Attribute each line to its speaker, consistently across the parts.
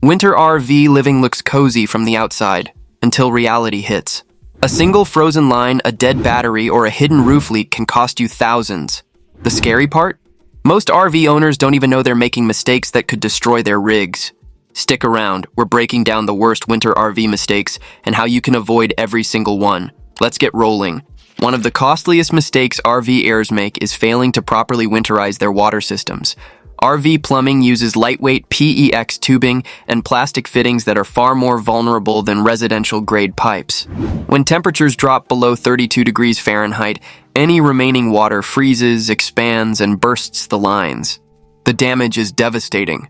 Speaker 1: Winter RV living looks cozy from the outside, until reality hits. A single frozen line, a dead battery, or a hidden roof leak can cost you thousands. The scary part? Most RV owners don't even know they're making mistakes that could destroy their rigs. Stick around, we're breaking down the worst winter RV mistakes and how you can avoid every single one. Let's get rolling. One of the costliest mistakes RV heirs make is failing to properly winterize their water systems. RV plumbing uses lightweight PEX tubing and plastic fittings that are far more vulnerable than residential-grade pipes. When temperatures drop below 32 degrees Fahrenheit, any remaining water freezes, expands, and bursts the lines. The damage is devastating.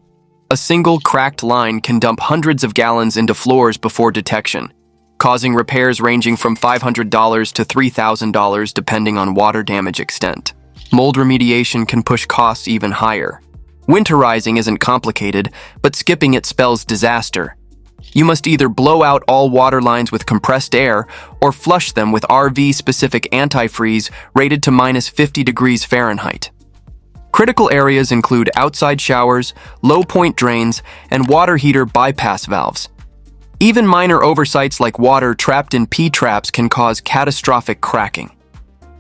Speaker 1: A single cracked line can dump hundreds of gallons into floors before detection, causing repairs ranging from $500 to $3,000 depending on water damage extent. Mold remediation can push costs even higher. Winterizing isn't complicated, but skipping it spells disaster. You must either blow out all water lines with compressed air or flush them with RV-specific antifreeze rated to -50 degrees Fahrenheit. Critical areas include outside showers, low-point drains, and water heater bypass valves. Even minor oversights like water trapped in P-traps can cause catastrophic cracking.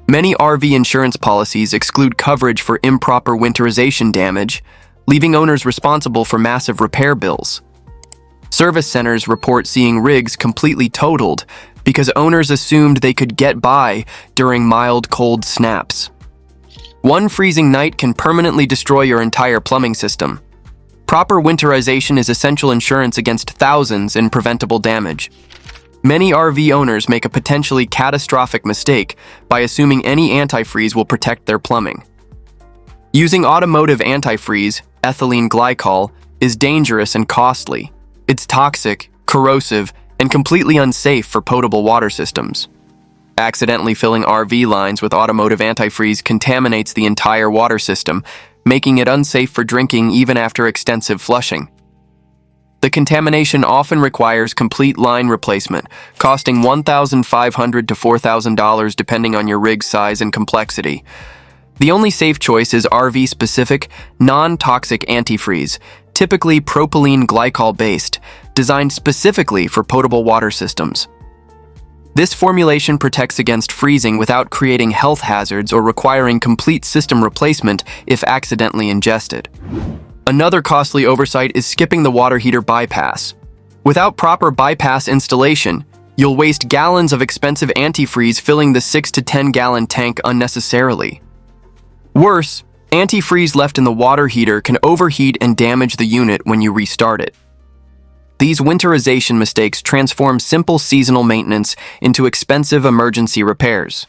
Speaker 1: Many RV insurance policies exclude coverage for improper winterization damage, leaving owners responsible for massive repair bills. Service centers report seeing rigs completely totaled because owners assumed they could get by during mild cold snaps. One freezing night can permanently destroy your entire plumbing system. Proper winterization is essential insurance against thousands in preventable damage. Many RV owners make a potentially catastrophic mistake by assuming any antifreeze will protect their plumbing. Using automotive antifreeze, ethylene glycol, is dangerous and costly. It's toxic, corrosive, and completely unsafe for potable water systems. Accidentally filling RV lines with automotive antifreeze contaminates the entire water system, making it unsafe for drinking even after extensive flushing. The contamination often requires complete line replacement, costing $1,500 to $4,000 depending on your rig size and complexity. The only safe choice is RV-specific, non-toxic antifreeze, typically propylene glycol-based, designed specifically for potable water systems. This formulation protects against freezing without creating health hazards or requiring complete system replacement if accidentally ingested. Another costly oversight is skipping the water heater bypass. Without proper bypass installation, you'll waste gallons of expensive antifreeze filling the 6 to 10 gallon tank unnecessarily. Worse, antifreeze left in the water heater can overheat and damage the unit when you restart it. These winterization mistakes transform simple seasonal maintenance into expensive emergency repairs.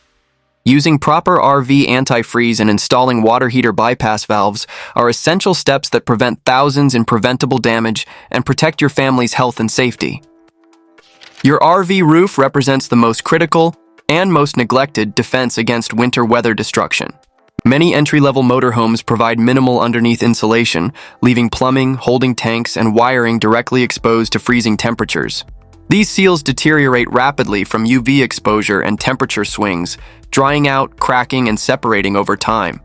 Speaker 1: Using proper RV antifreeze and installing water heater bypass valves are essential steps that prevent thousands in preventable damage and protect your family's health and safety. Your RV roof represents the most critical and most neglected defense against winter weather destruction. Many entry-level motorhomes provide minimal underneath insulation, leaving plumbing, holding tanks, and wiring directly exposed to freezing temperatures. These seals deteriorate rapidly from UV exposure and temperature swings, drying out, cracking, and separating over time.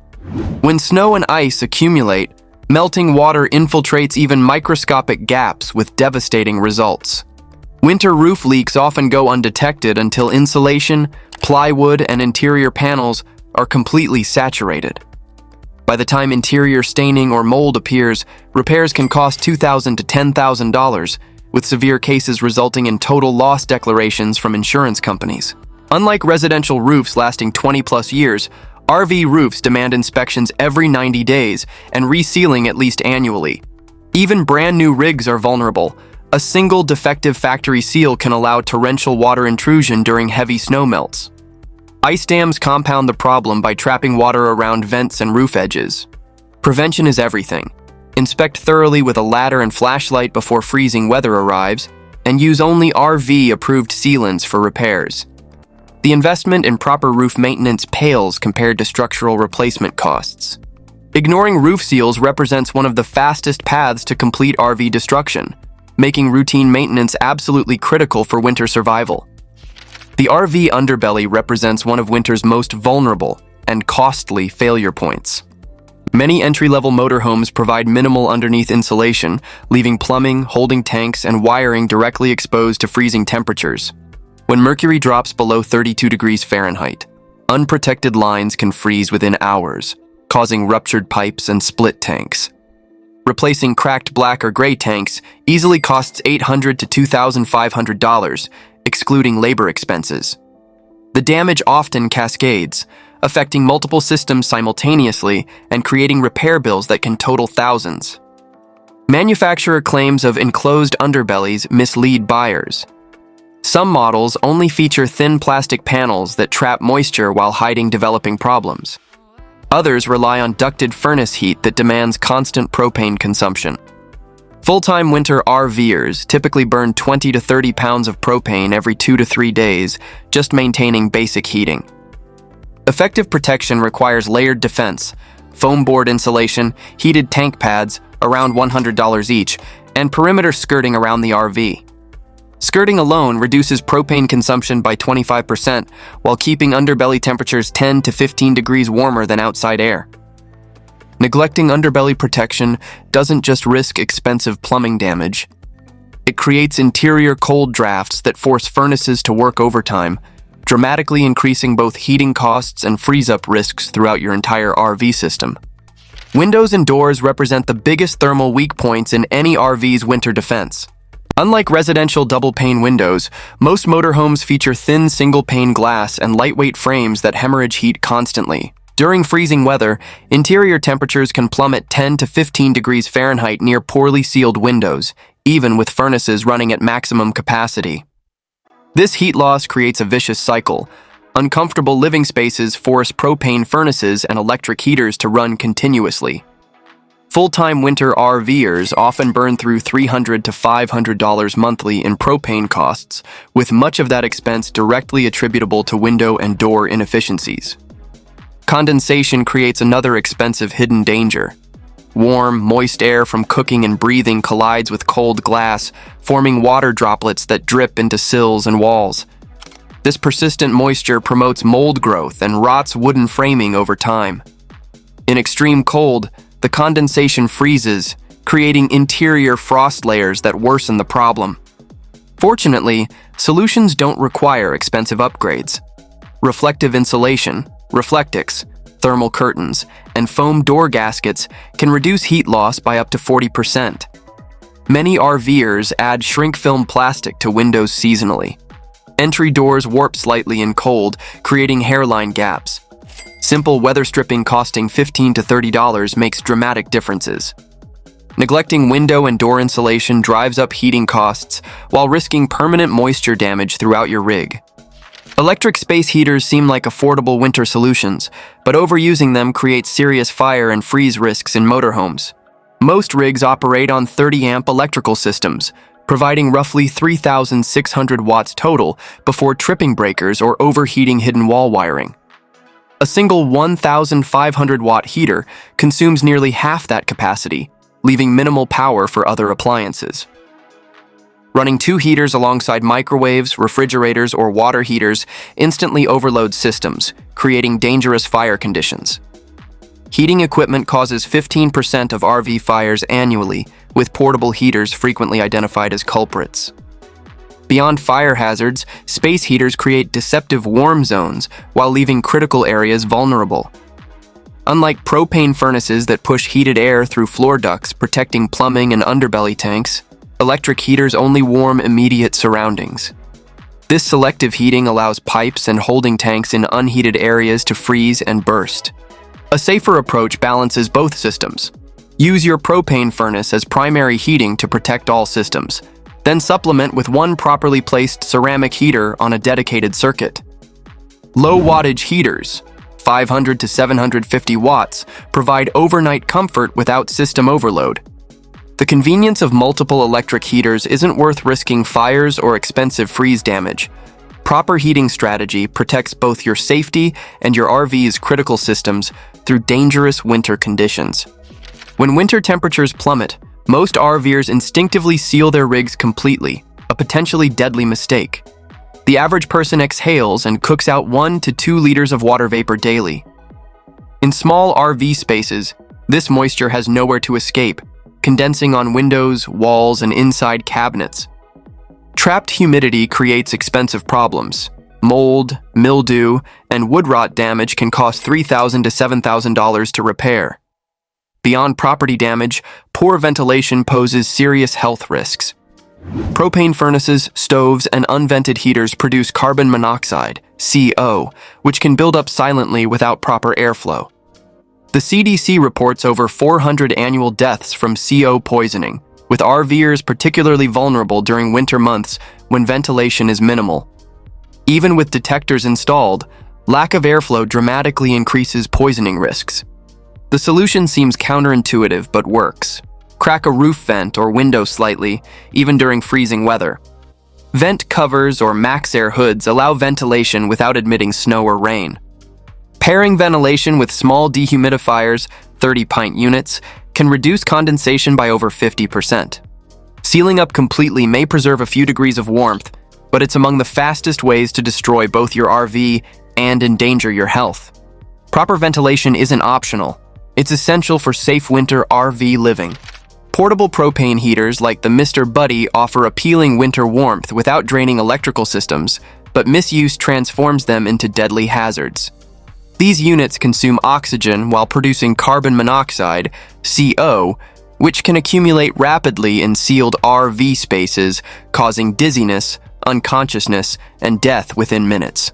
Speaker 1: When snow and ice accumulate, melting water infiltrates even microscopic gaps with devastating results. Winter roof leaks often go undetected until insulation, plywood, and interior panels are completely saturated. By the time interior staining or mold appears, repairs can cost $2,000 to $10,000, with severe cases resulting in total loss declarations from insurance companies. Unlike residential roofs lasting 20-plus years, RV roofs demand inspections every 90 days and resealing at least annually. Even brand new rigs are vulnerable. A single defective factory seal can allow torrential water intrusion during heavy snow melts. Ice dams compound the problem by trapping water around vents and roof edges. Prevention is everything. Inspect thoroughly with a ladder and flashlight before freezing weather arrives, and use only RV-approved sealants for repairs. The investment in proper roof maintenance pales compared to structural replacement costs. Ignoring roof seals represents one of the fastest paths to complete RV destruction, making routine maintenance absolutely critical for winter survival. The RV underbelly represents one of winter's most vulnerable and costly failure points. Many entry-level motorhomes provide minimal underneath insulation, leaving plumbing, holding tanks, and wiring directly exposed to freezing temperatures. When mercury drops below 32 degrees Fahrenheit, unprotected lines can freeze within hours, causing ruptured pipes and split tanks. Replacing cracked black or gray tanks easily costs $800 to $2,500, excluding labor expenses. The damage often cascades, affecting multiple systems simultaneously and creating repair bills that can total thousands. Manufacturer claims of enclosed underbellies mislead buyers. Some models only feature thin plastic panels that trap moisture while hiding developing problems. Others rely on ducted furnace heat that demands constant propane consumption. Full-time winter RVers typically burn 20 to 30 pounds of propane every 2 to 3 days, just maintaining basic heating. Effective protection requires layered defense, foam board insulation, heated tank pads, around $100 each, and perimeter skirting around the RV. Skirting alone reduces propane consumption by 25%, while keeping underbelly temperatures 10 to 15 degrees warmer than outside air. Neglecting underbelly protection doesn't just risk expensive plumbing damage. It creates interior cold drafts that force furnaces to work overtime, dramatically increasing both heating costs and freeze-up risks throughout your entire RV system. Windows and doors represent the biggest thermal weak points in any RV's winter defense. Unlike residential double-pane windows, most motorhomes feature thin single-pane glass and lightweight frames that hemorrhage heat constantly. During freezing weather, interior temperatures can plummet 10 to 15 degrees Fahrenheit near poorly sealed windows, even with furnaces running at maximum capacity. This heat loss creates a vicious cycle. Uncomfortable living spaces force propane furnaces and electric heaters to run continuously. Full-time winter RVers often burn through $300 to $500 monthly in propane costs, with much of that expense directly attributable to window and door inefficiencies. Condensation creates another expensive hidden danger. Warm, moist air from cooking and breathing collides with cold glass, forming water droplets that drip into sills and walls. This persistent moisture promotes mold growth and rots wooden framing over time. In extreme cold, the condensation freezes, creating interior frost layers that worsen the problem. Fortunately, solutions don't require expensive upgrades. Reflective insulation, reflectics, thermal curtains, and foam door gaskets can reduce heat loss by up to 40%. Many RVers add shrink film plastic to windows seasonally. Entry doors warp slightly in cold, creating hairline gaps. Simple weather stripping costing $15 to $30 makes dramatic differences. Neglecting window and door insulation drives up heating costs while risking permanent moisture damage throughout your rig. Electric space heaters seem like affordable winter solutions, but overusing them creates serious fire and freeze risks in motorhomes. Most rigs operate on 30-amp electrical systems, providing roughly 3,600 watts total before tripping breakers or overheating hidden wall wiring. A single 1,500-watt heater consumes nearly half that capacity, leaving minimal power for other appliances. Running 2 heaters alongside microwaves, refrigerators, or water heaters instantly overloads systems, creating dangerous fire conditions. Heating equipment causes 15% of RV fires annually, with portable heaters frequently identified as culprits. Beyond fire hazards, space heaters create deceptive warm zones while leaving critical areas vulnerable. Unlike propane furnaces that push heated air through floor ducts, protecting plumbing and underbelly tanks, electric heaters only warm immediate surroundings. This selective heating allows pipes and holding tanks in unheated areas to freeze and burst. A safer approach balances both systems. Use your propane furnace as primary heating to protect all systems, then supplement with one properly placed ceramic heater on a dedicated circuit. Low wattage heaters, 500 to 750 watts, provide overnight comfort without system overload. The convenience of multiple electric heaters isn't worth risking fires or expensive freeze damage. Proper heating strategy protects both your safety and your RV's critical systems through dangerous winter conditions. When winter temperatures plummet, most RVers instinctively seal their rigs completely, a potentially deadly mistake. The average person exhales and cooks out 1 to 2 liters of water vapor daily. In small RV spaces, This moisture has nowhere to escape, condensing on windows, walls, and inside cabinets. Trapped humidity creates expensive problems. Mold, mildew, and wood rot damage can cost $3,000 to $7,000 to repair. Beyond property damage, poor ventilation poses serious health risks. Propane furnaces, stoves, and unvented heaters produce carbon monoxide, CO, which can build up silently without proper airflow. The CDC reports over 400 annual deaths from CO poisoning, with RVers particularly vulnerable during winter months when ventilation is minimal. Even with detectors installed, lack of airflow dramatically increases poisoning risks. The solution seems counterintuitive but works. Crack a roof vent or window slightly, even during freezing weather. Vent covers or max air hoods allow ventilation without admitting snow or rain. Pairing ventilation with small dehumidifiers, 30-pint units, can reduce condensation by over 50%. Sealing up completely may preserve a few degrees of warmth, but it's among the fastest ways to destroy both your RV and endanger your health. Proper ventilation isn't optional. It's essential for safe winter RV living. Portable propane heaters like the Mr. Buddy offer appealing winter warmth without draining electrical systems, but misuse transforms them into deadly hazards. These units consume oxygen while producing carbon monoxide, CO, which can accumulate rapidly in sealed RV spaces, causing dizziness, unconsciousness, and death within minutes.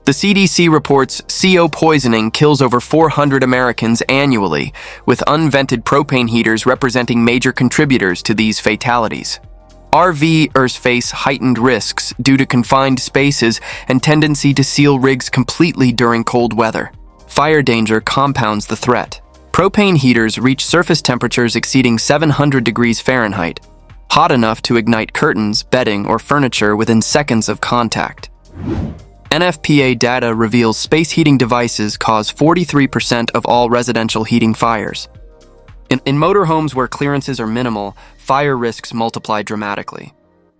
Speaker 1: The CDC reports CO poisoning kills over 400 Americans annually, with unvented propane heaters representing major contributors to these fatalities. RVers face heightened risks due to confined spaces and tendency to seal rigs completely during cold weather. Fire danger compounds the threat. Propane heaters reach surface temperatures exceeding 700 degrees Fahrenheit, hot enough to ignite curtains, bedding, or furniture within seconds of contact. NFPA data reveals space heating devices cause 43% of all residential heating fires. In motorhomes where clearances are minimal, fire risks multiply dramatically.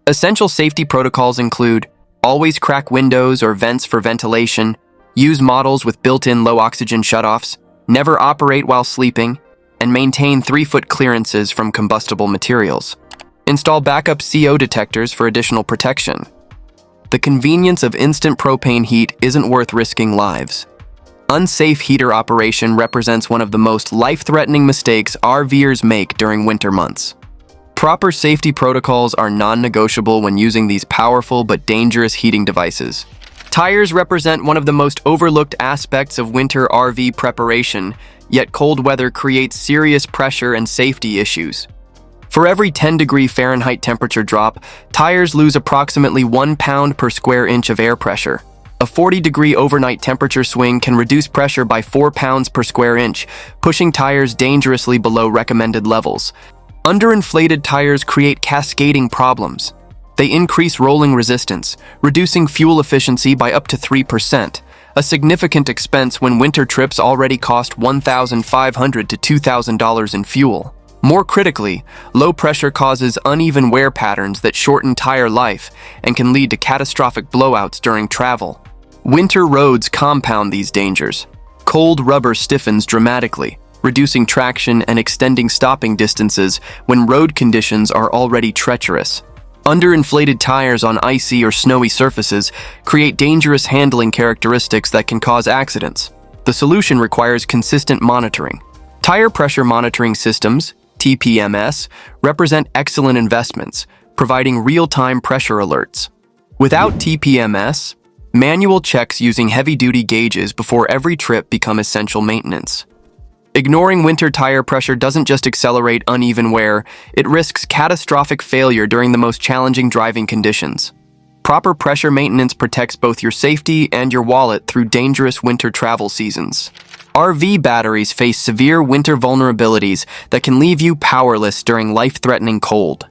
Speaker 1: Essential safety protocols include always crack windows or vents for ventilation, use models with built-in low-oxygen shutoffs, never operate while sleeping, and maintain 3-foot clearances from combustible materials. Install backup CO detectors for additional protection. The convenience of instant propane heat isn't worth risking lives. Unsafe heater operation represents one of the most life-threatening mistakes RVers make during winter months. Proper safety protocols are non-negotiable when using these powerful but dangerous heating devices. Tires represent one of the most overlooked aspects of winter RV preparation, yet cold weather creates serious pressure and safety issues. For every 10-degree Fahrenheit temperature drop, tires lose approximately 1 pound per square inch of air pressure. A 40-degree overnight temperature swing can reduce pressure by 4 pounds per square inch, pushing tires dangerously below recommended levels. Underinflated tires create cascading problems. They increase rolling resistance, reducing fuel efficiency by up to 3%, a significant expense when winter trips already cost $1,500 to $2,000 in fuel. More critically, low pressure causes uneven wear patterns that shorten tire life and can lead to catastrophic blowouts during travel. Winter roads compound these dangers. Cold rubber stiffens dramatically, reducing traction and extending stopping distances when road conditions are already treacherous. Underinflated tires on icy or snowy surfaces create dangerous handling characteristics that can cause accidents. The solution requires consistent monitoring. Tire pressure monitoring systems, TPMS, represent excellent investments, providing real-time pressure alerts. Without TPMS, manual checks using heavy-duty gauges before every trip become essential maintenance. Ignoring winter tire pressure doesn't just accelerate uneven wear, it risks catastrophic failure during the most challenging driving conditions. Proper pressure maintenance protects both your safety and your wallet through dangerous winter travel seasons. RV batteries face severe winter vulnerabilities that can leave you powerless during life-threatening cold.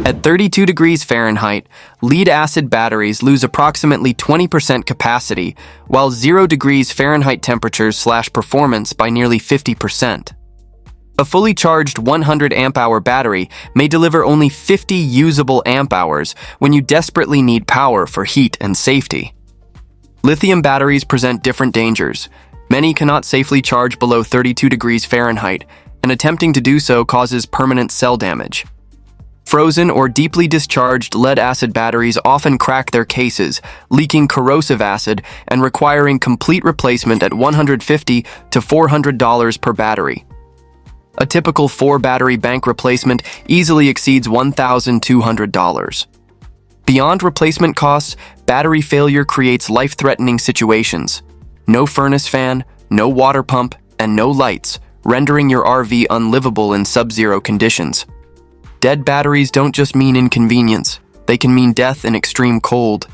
Speaker 1: At 32 degrees Fahrenheit, lead-acid batteries lose approximately 20% capacity, while 0 degrees Fahrenheit temperatures slash performance by nearly 50%. A fully charged 100 amp-hour battery may deliver only 50 usable amp-hours when you desperately need power for heat and safety. Lithium batteries present different dangers. Many cannot safely charge below 32 degrees Fahrenheit, and attempting to do so causes permanent cell damage. Frozen or deeply discharged lead-acid batteries often crack their cases, leaking corrosive acid and requiring complete replacement at $150 to $400 per battery. A typical 4-battery bank replacement easily exceeds $1,200. Beyond replacement costs, battery failure creates life-threatening situations. No furnace fan, no water pump, and no lights, rendering your RV unlivable in sub-zero conditions. Dead batteries don't just mean inconvenience, they can mean death in extreme cold.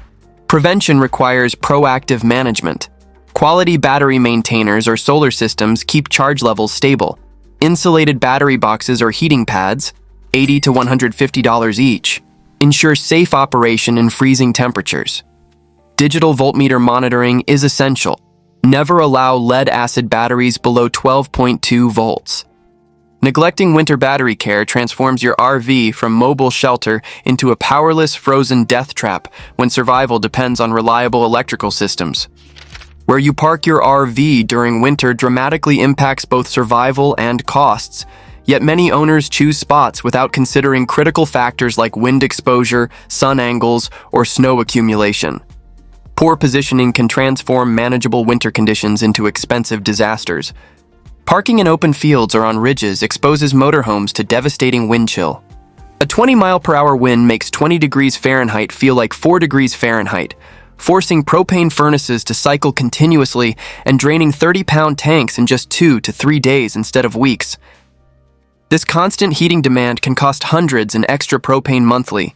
Speaker 1: Prevention requires proactive management. Quality battery maintainers or solar systems keep charge levels stable. Insulated battery boxes or heating pads, $80 to $150 each, ensure safe operation in freezing temperatures. Digital voltmeter monitoring is essential. Never allow lead-acid batteries below 12.2 volts. Neglecting winter battery care transforms your RV from mobile shelter into a powerless frozen death trap when survival depends on reliable electrical systems. Where you park your RV during winter dramatically impacts both survival and costs, yet many owners choose spots without considering critical factors like wind exposure, sun angles, or snow accumulation. Poor positioning can transform manageable winter conditions into expensive disasters. Parking in open fields or on ridges exposes motorhomes to devastating wind chill. A 20-mile-per-hour wind makes 20 degrees Fahrenheit feel like 4 degrees Fahrenheit, forcing propane furnaces to cycle continuously and draining 30-pound tanks in just 2 to 3 days instead of weeks. This constant heating demand can cost hundreds in extra propane monthly.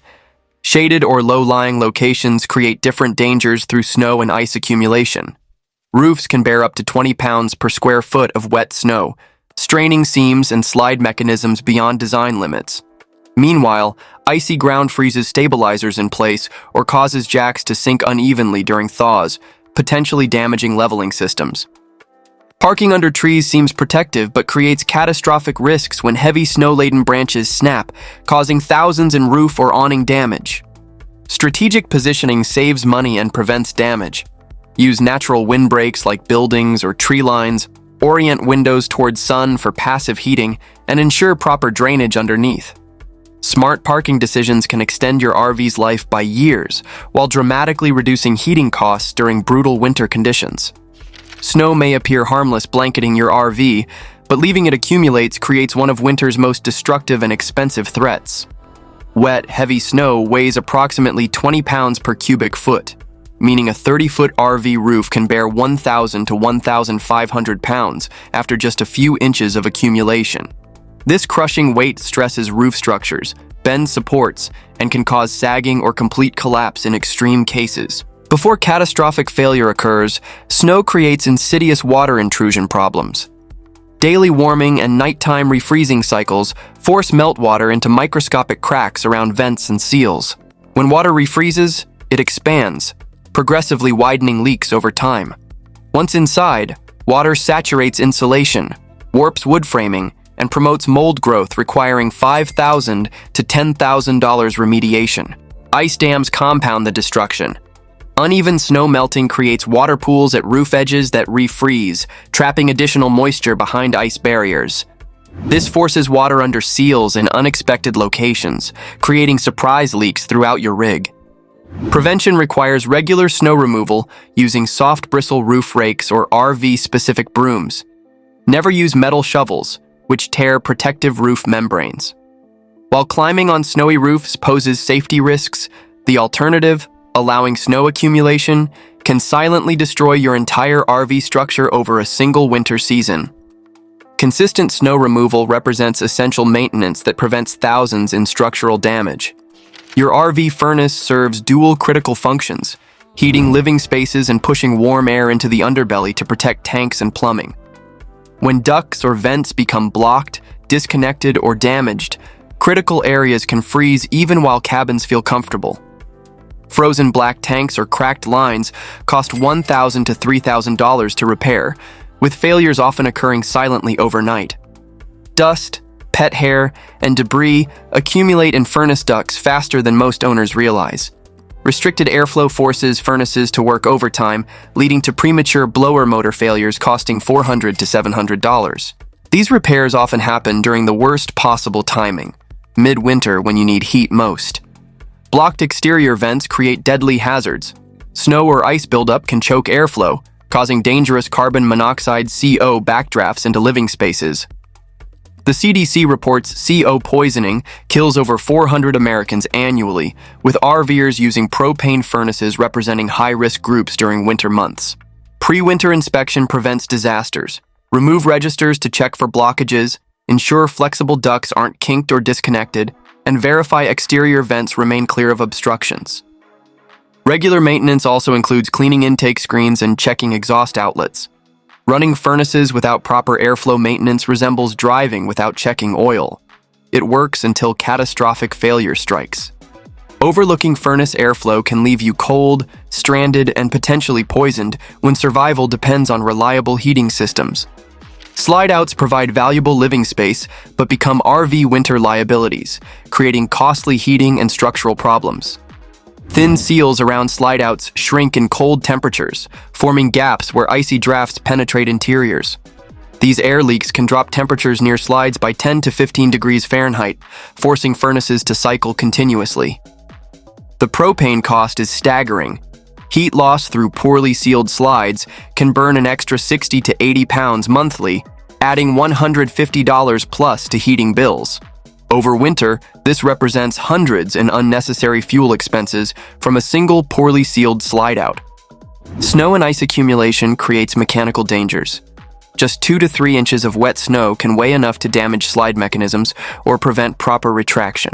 Speaker 1: Shaded or low-lying locations create different dangers through snow and ice accumulation. Roofs can bear up to 20 pounds per square foot of wet snow, straining seams and slide mechanisms beyond design limits. Meanwhile, icy ground freezes stabilizers in place or causes jacks to sink unevenly during thaws, potentially damaging leveling systems. Parking under trees seems protective but creates catastrophic risks when heavy snow-laden branches snap, causing thousands in roof or awning damage. Strategic positioning saves money and prevents damage. Use natural windbreaks like buildings or tree lines, orient windows towards sun for passive heating, and ensure proper drainage underneath. Smart parking decisions can extend your RV's life by years, while dramatically reducing heating costs during brutal winter conditions. Snow may appear harmless blanketing your RV, but leaving it accumulates creates one of winter's most destructive and expensive threats. Wet, heavy snow weighs approximately 20 pounds per cubic foot, meaning a 30-foot RV roof can bear 1,000 to 1,500 pounds after just a few inches of accumulation. This crushing weight stresses roof structures, bends supports, and can cause sagging or complete collapse in extreme cases. Before catastrophic failure occurs, snow creates insidious water intrusion problems. Daily warming and nighttime refreezing cycles force meltwater into microscopic cracks around vents and seals. When water refreezes, it expands, progressively widening leaks over time. Once inside, water saturates insulation, warps wood framing, and promotes mold growth requiring $5,000 to $10,000 remediation. Ice dams compound the destruction. Uneven snow melting creates water pools at roof edges that refreeze, trapping additional moisture behind ice barriers. This forces water under seals in unexpected locations, creating surprise leaks throughout your rig. Prevention requires regular snow removal using soft bristle roof rakes or RV-specific brooms. Never use metal shovels, which tear protective roof membranes. While climbing on snowy roofs poses safety risks, the alternative, allowing snow accumulation, can silently destroy your entire RV structure over a single winter season. Consistent snow removal represents essential maintenance that prevents thousands in structural damage. Your RV furnace serves dual critical functions, heating living spaces and pushing warm air into the underbelly to protect tanks and plumbing. When ducts or vents become blocked, disconnected, or damaged, critical areas can freeze even while cabins feel comfortable. Frozen black tanks or cracked lines cost $1,000 to $3,000 to repair, with failures often occurring silently overnight. Dust, pet hair, and debris accumulate in furnace ducts faster than most owners realize. Restricted airflow forces furnaces to work overtime, leading to premature blower motor failures costing $400 to $700. These repairs often happen during the worst possible timing, midwinter when you need heat most. Blocked exterior vents create deadly hazards. Snow or ice buildup can choke airflow, causing dangerous carbon monoxide (CO) backdrafts into living spaces. The CDC reports CO poisoning kills over 400 Americans annually, with RVers using propane furnaces representing high-risk groups during winter months. Pre-winter inspection prevents disasters. Remove registers to check for blockages, ensure flexible ducts aren't kinked or disconnected, and verify exterior vents remain clear of obstructions. Regular maintenance also includes cleaning intake screens and checking exhaust outlets. Running furnaces without proper airflow maintenance resembles driving without checking oil. It works until catastrophic failure strikes. Overlooking furnace airflow can leave you cold, stranded, and potentially poisoned when survival depends on reliable heating systems. Slide-outs provide valuable living space but become RV winter liabilities, creating costly heating and structural problems. Thin seals around slide-outs shrink in cold temperatures, forming gaps where icy drafts penetrate interiors. These air leaks can drop temperatures near slides by 10 to 15 degrees Fahrenheit, forcing furnaces to cycle continuously. The propane cost is staggering. Heat loss through poorly sealed slides can burn an extra 60 to 80 pounds monthly, adding $150 plus to heating bills. Over winter, this represents hundreds in unnecessary fuel expenses from a single poorly sealed slide-out. Snow and ice accumulation creates mechanical dangers. Just 2 to 3 inches of wet snow can weigh enough to damage slide mechanisms or prevent proper retraction.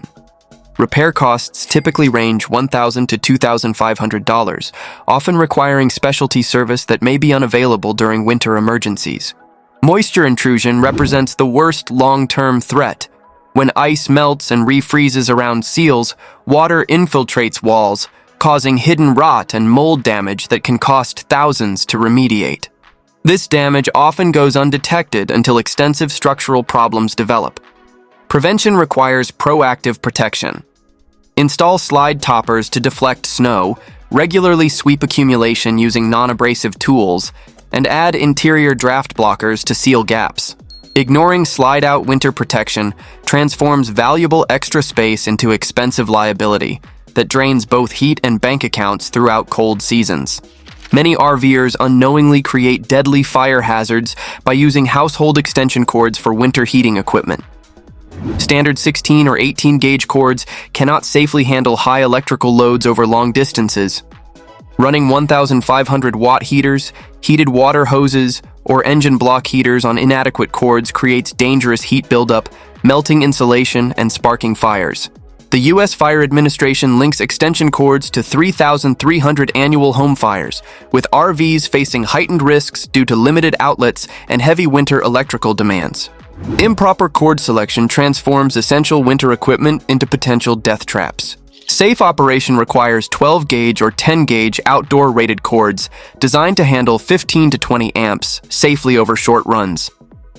Speaker 1: Repair costs typically range $1,000 to $2,500, often requiring specialty service that may be unavailable during winter emergencies. Moisture intrusion represents the worst long-term threat. When ice melts and refreezes around seals, water infiltrates walls, causing hidden rot and mold damage that can cost thousands to remediate. This damage often goes undetected until extensive structural problems develop. Prevention requires proactive protection. Install slide toppers to deflect snow, regularly sweep accumulation using non-abrasive tools, and add interior draft blockers to seal gaps. Ignoring slide-out winter protection transforms valuable extra space into expensive liability that drains both heat and bank accounts throughout cold seasons. Many RVers unknowingly create deadly fire hazards by using household extension cords for winter heating equipment. Standard 16 or 18 gauge cords cannot safely handle high electrical loads over long distances. Running 1,500 watt heaters, heated water hoses, or engine block heaters on inadequate cords creates dangerous heat buildup, melting insulation, and sparking fires. The U.S. Fire Administration links extension cords to 3,300 annual home fires, with RVs facing heightened risks due to limited outlets and heavy winter electrical demands. Improper cord selection transforms essential winter equipment into potential death traps. Safe operation requires 12-gauge or 10-gauge outdoor-rated cords designed to handle 15 to 20 amps safely over short runs.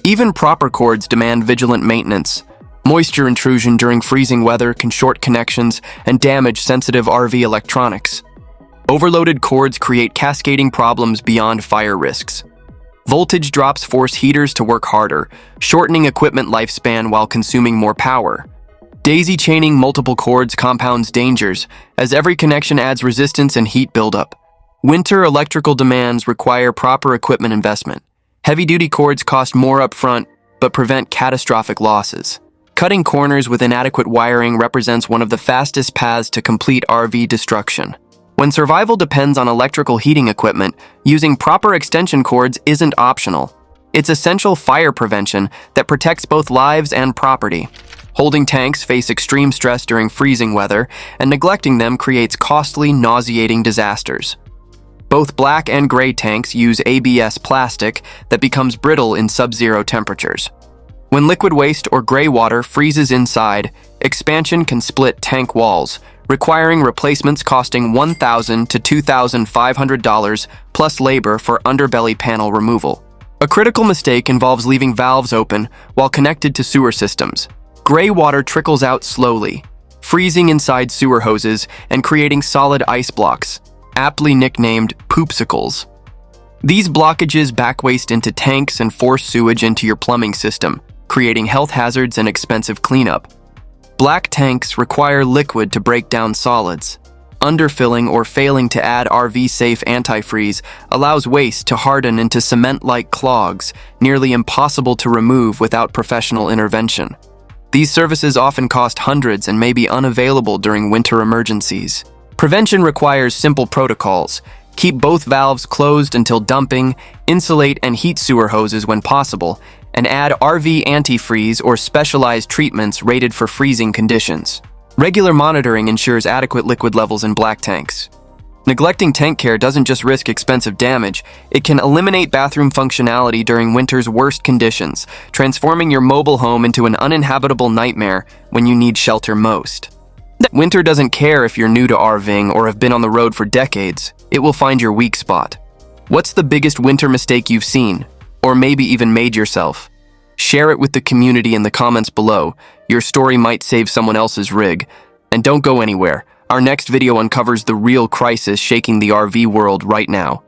Speaker 1: Even proper cords demand vigilant maintenance. Moisture intrusion during freezing weather can short connections and damage sensitive RV electronics. Overloaded cords create cascading problems beyond fire risks. Voltage drops force heaters to work harder, shortening equipment lifespan while consuming more power. Daisy chaining multiple cords compounds dangers, as every connection adds resistance and heat buildup. Winter electrical demands require proper equipment investment. Heavy-duty cords cost more upfront, but prevent catastrophic losses. Cutting corners with inadequate wiring represents one of the fastest paths to complete RV destruction. When survival depends on electrical heating equipment, using proper extension cords isn't optional. It's essential fire prevention that protects both lives and property. Holding tanks face extreme stress during freezing weather, and neglecting them creates costly, nauseating disasters. Both black and gray tanks use ABS plastic that becomes brittle in sub-zero temperatures. When liquid waste or gray water freezes inside, expansion can split tank walls, requiring replacements costing $1,000 to $2,500 plus labor for underbelly panel removal. A critical mistake involves leaving valves open while connected to sewer systems. Gray water trickles out slowly, freezing inside sewer hoses and creating solid ice blocks, aptly nicknamed poopsicles. These blockages backwaste into tanks and force sewage into your plumbing system, creating health hazards and expensive cleanup. Black tanks require liquid to break down solids. Underfilling or failing to add RV-safe antifreeze allows waste to harden into cement-like clogs, nearly impossible to remove without professional intervention. These services often cost hundreds and may be unavailable during winter emergencies. Prevention requires simple protocols. Keep both valves closed until dumping, insulate and heat sewer hoses when possible, and add RV antifreeze or specialized treatments rated for freezing conditions. Regular monitoring ensures adequate liquid levels in black tanks. Neglecting tank care doesn't just risk expensive damage, it can eliminate bathroom functionality during winter's worst conditions, transforming your mobile home into an uninhabitable nightmare when you need shelter most. Winter doesn't care if you're new to rving or have been on the road for decades, it will find your weak spot. What's the biggest winter mistake you've seen, or maybe even made yourself? Share it with the community in the comments below. Your story might save someone else's rig. And don't go anywhere. Our next video uncovers the real crisis shaking the RV world right now.